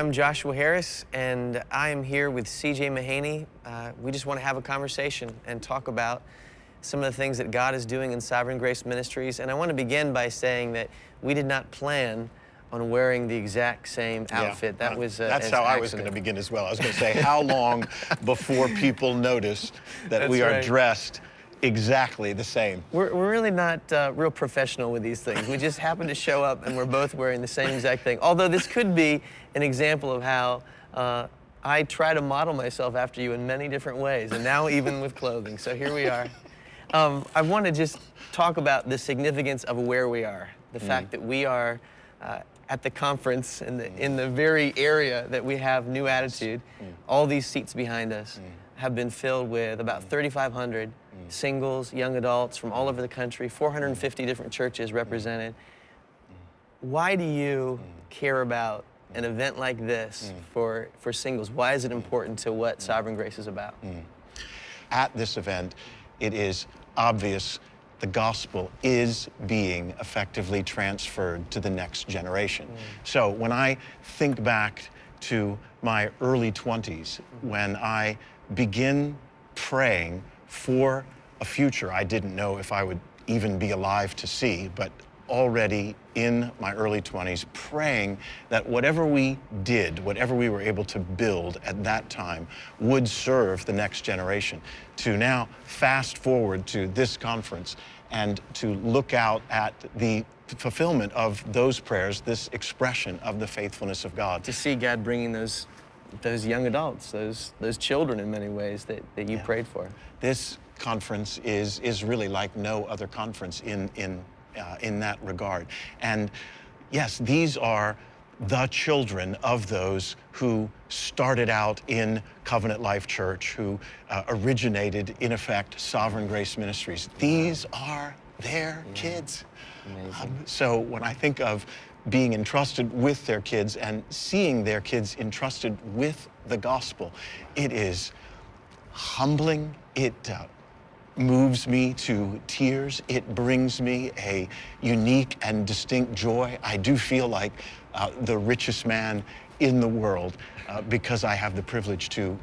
I'm Joshua Harris, and I am here with CJ Mahaney. We just want to have a conversation and talk about some of the things that God is doing in Sovereign Grace Ministries. And I want to begin by saying that we did not plan on wearing the exact same outfit. That was that's an how I was accident. going to begin as well. I was going to say, how long before people notice that That's we are right. dressed exactly the same? We're really not real professional with these things. We just happen to show up and we're both wearing the same exact thing. Although this could be an example of how I try to model myself after you in many different ways, and now even with clothing. So here we are. I want to just talk about the significance of where we are. The fact that we are at the conference in the very area that we have New Attitude. All these seats behind us have been filled with about 3,500 singles, young adults from all over the country, 450 different churches represented. Why do you care about an event like this for singles? Why is it important to what Sovereign Grace is about? At this event, it is obvious the gospel is being effectively transferred to the next generation. So when I think back to my early 20s, when I begin praying for a future I didn't know if I would even be alive to see, but already in my early 20s, praying that whatever we did, whatever we were able to build at that time would serve the next generation. To now fast forward to this conference and to look out at the fulfillment of those prayers, this expression of the faithfulness of God. To see God bringing those young adults, those children in many ways that you prayed for. This conference is really like no other conference in that regard. And yes, these are the children of those who started out in Covenant Life Church, who originated, in effect, Sovereign Grace Ministries. These are their kids. So when I think of being entrusted with their kids and seeing their kids entrusted with the gospel, it is humbling. It moves me to tears. It brings me a unique and distinct joy. I do feel like the richest man in the world because I have the privilege to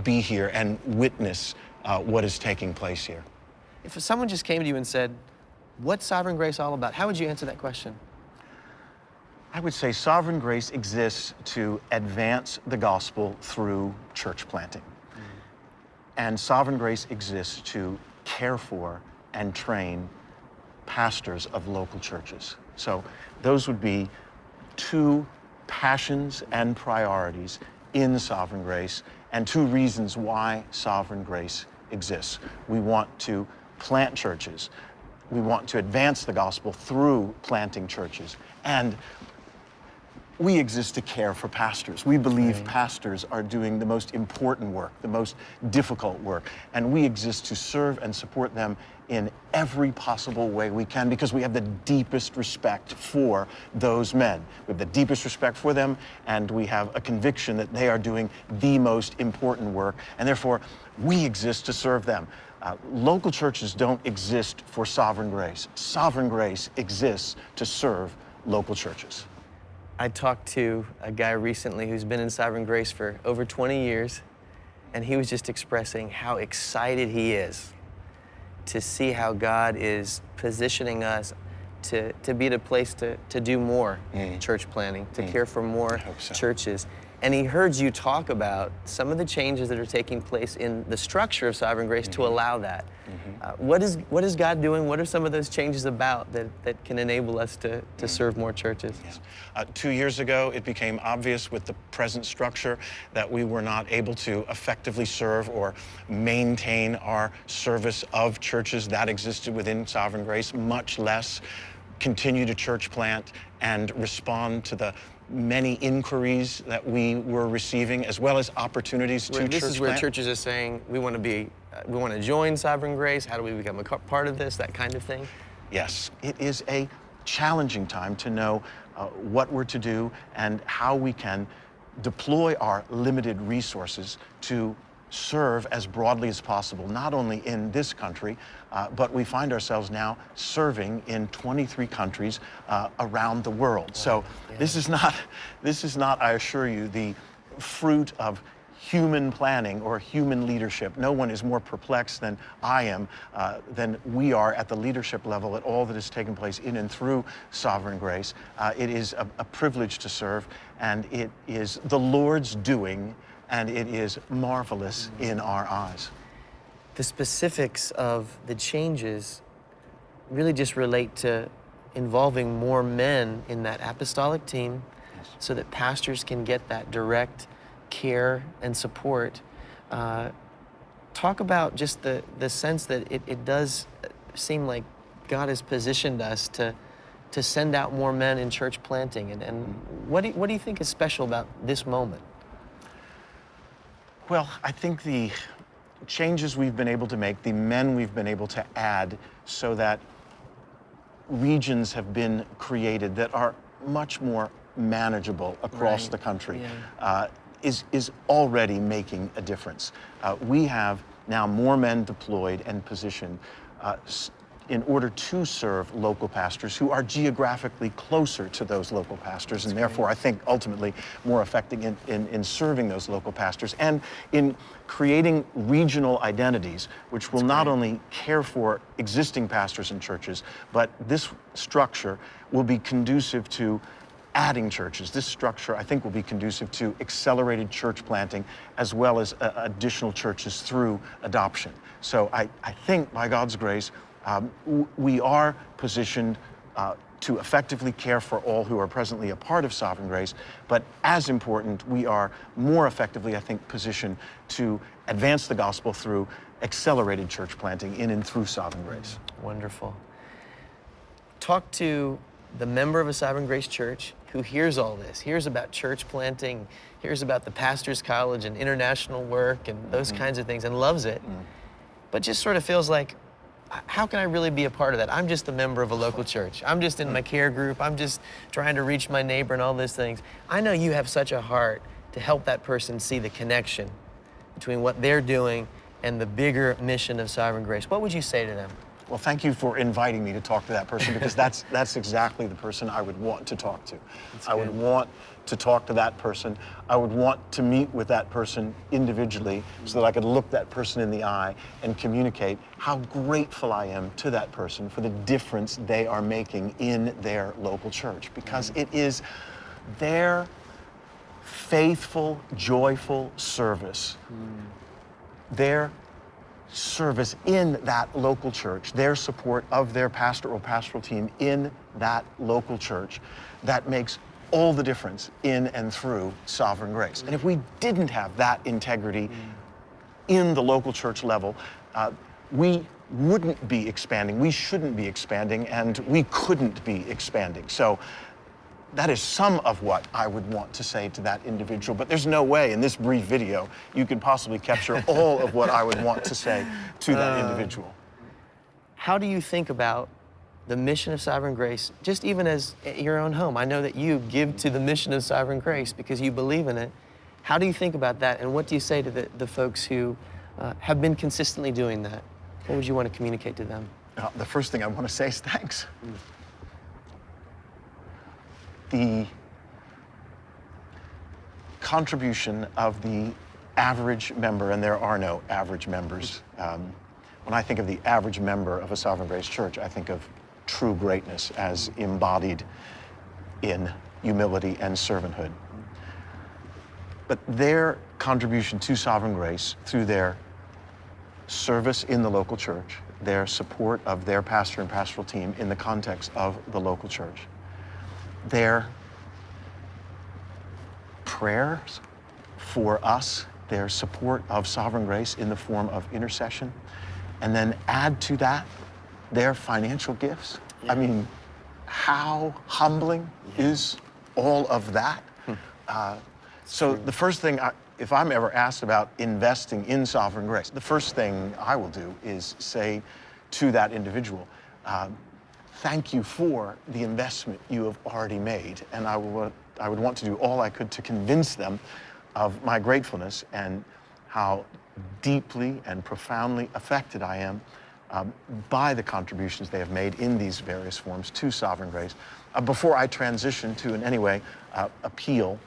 be here and witness what is taking place here. If someone just came to you and said, "What's Sovereign Grace all about?" How would you answer that question? I would say Sovereign Grace exists to advance the gospel through church planting. And Sovereign Grace exists to care for and train pastors of local churches. So those would be two passions and priorities in Sovereign Grace and two reasons why Sovereign Grace exists. We want to plant churches. We want to advance the gospel through planting churches. And we exist to care for pastors. We believe pastors are doing the most important work, the most difficult work, and we exist to serve and support them in every possible way we can because we have the deepest respect for those men. We have the deepest respect for them, and we have a conviction that they are doing the most important work, and therefore we exist to serve them. Local churches don't exist for Sovereign Grace. Sovereign Grace exists to serve local churches. I talked to a guy recently who's been in Sovereign Grace for over 20 years, and he was just expressing how excited he is to see how God is positioning us to be at a place to do more church planting, to care for more churches. And he heard you talk about some of the changes that are taking place in the structure of Sovereign Grace to allow that. What is God doing? What are some of those changes about that can enable us to serve more churches? 2 years ago, it became obvious with the present structure that we were not able to effectively serve or maintain our service of churches that existed within Sovereign Grace, much less continue to church plant and respond to the many inquiries that we were receiving, as well as opportunities to church plant. This is where churches are saying, we want to join Sovereign Grace. How do we become a part of this? That kind of thing. Yes, it is a challenging time to know what we're to do and how we can deploy our limited resources to serve as broadly as possible, not only in this country, but we find ourselves now serving in 23 countries around the world. Wow. So yeah. this is not, I assure you, the fruit of human planning or human leadership. No one is more perplexed than I am, than we are at the leadership level at all that has taken place in and through Sovereign Grace. It is a privilege to serve, and it is the Lord's doing, and it is marvelous in our eyes. The specifics of the changes really just relate to involving more men in that apostolic team, yes, so that pastors can get that direct care and support. Talk about just the sense that it does seem like God has positioned us to send out more men in church planting. And what do you think is special about this moment? Well, I think the changes we've been able to make, the men we've been able to add, so that regions have been created that are much more manageable across the country, yeah, is already making a difference. We have now more men deployed and positioned in order to serve local pastors who are geographically closer to those local pastors, and therefore I think ultimately more effective in serving those local pastors and in creating regional identities which will not only care for existing pastors and churches, but this structure will be conducive to adding churches. This structure, I think, will be conducive to accelerated church planting as well as additional churches through adoption. So I think, by God's grace, we are positioned to effectively care for all who are presently a part of Sovereign Grace, but as important, we are more effectively, I think, positioned to advance the gospel through accelerated church planting in and through Sovereign Grace. Wonderful. Talk to the member of a Sovereign Grace church who hears all this, hears about church planting, hears about the pastor's college and international work and those kinds of things and loves it, but just sort of feels like, how can I really be a part of that? I'm just a member of a local church. I'm just in my care group. I'm just trying to reach my neighbor and all those things. I know you have such a heart to help that person see the connection between what they're doing and the bigger mission of Sovereign Grace. What would you say to them? Well, thank you for inviting me to talk to that person, because that's exactly the person I would want to talk to. I would want to talk to that person. I would want to meet with that person individually so that I could look that person in the eye and communicate how grateful I am to that person for the difference they are making in their local church, because it is their faithful, joyful service, their service in that local church, their support of their pastor or pastoral team in that local church, that makes all the difference in and through Sovereign Grace. And if we didn't have that integrity in the local church level, we wouldn't be expanding, we shouldn't be expanding, and we couldn't be expanding. So that is some of what I would want to say to that individual, but there's no way in this brief video you could possibly capture all of what I would want to say to that individual. How do you think about the mission of Sovereign Grace, just even as your own home? I know that you give to the mission of Sovereign Grace because you believe in it. How do you think about that, and what do you say to the folks who have been consistently doing that? What would you want to communicate to them? The first thing I want to say is thanks. The contribution of the average member, and there are no average members. When I think of the average member of a Sovereign Grace church, I think of true greatness as embodied in humility and servanthood. But their contribution to Sovereign Grace through their service in the local church, their support of their pastor and pastoral team in the context of the local church, their prayers for us, their support of Sovereign Grace in the form of intercession, and then add to that their financial gifts. I mean, how humbling is all of that? So the first thing, if I'm ever asked about investing in Sovereign Grace, the first thing I will do is say to that individual, thank you for the investment you have already made, and I would want to do all I could to convince them of my gratefulness and how deeply and profoundly affected I am by the contributions they have made in these various forms to Sovereign Grace before I transition to, in any way, appeal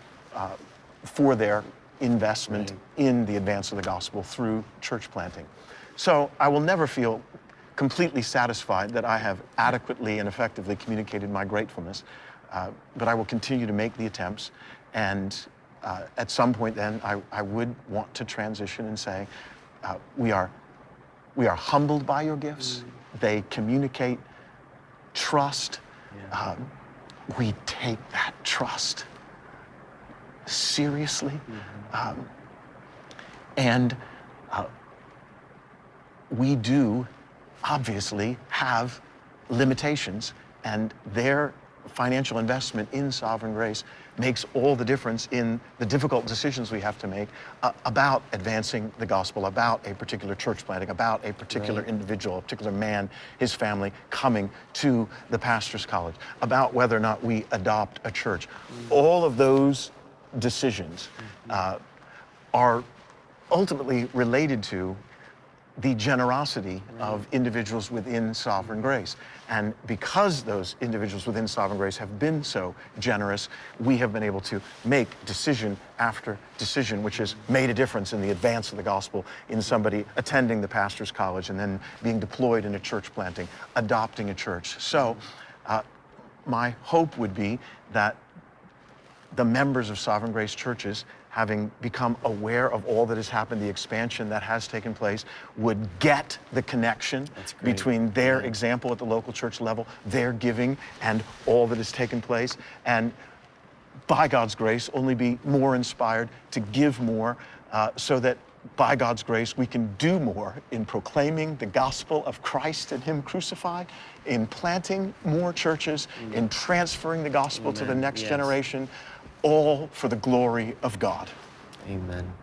for their investment in the advance of the gospel through church planting. So I will never feel completely satisfied that I have adequately and effectively communicated my gratefulness, but I will continue to make the attempts, and at some point then I would want to transition and say, we are humbled by your gifts. They communicate trust. We take that trust seriously. And we do obviously have limitations, and their financial investment in Sovereign Grace makes all the difference in the difficult decisions we have to make about advancing the gospel, about a particular church planting, about a particular individual, a particular man, his family coming to the pastor's college, about whether or not we adopt a church. All of those decisions are ultimately related to the generosity of individuals within Sovereign Grace. And because those individuals within Sovereign Grace have been so generous, we have been able to make decision after decision, which has made a difference in the advance of the gospel, in somebody attending the pastor's college and then being deployed in a church planting, adopting a church. So my hope would be that the members of Sovereign Grace churches, having become aware of all that has happened, the expansion that has taken place, would get the connection between their example at the local church level, their giving, and all that has taken place, and by God's grace, only be more inspired to give more, so that by God's grace, we can do more in proclaiming the gospel of Christ and Him crucified, in planting more churches, in transferring the gospel to the next generation, all for the glory of God. Amen.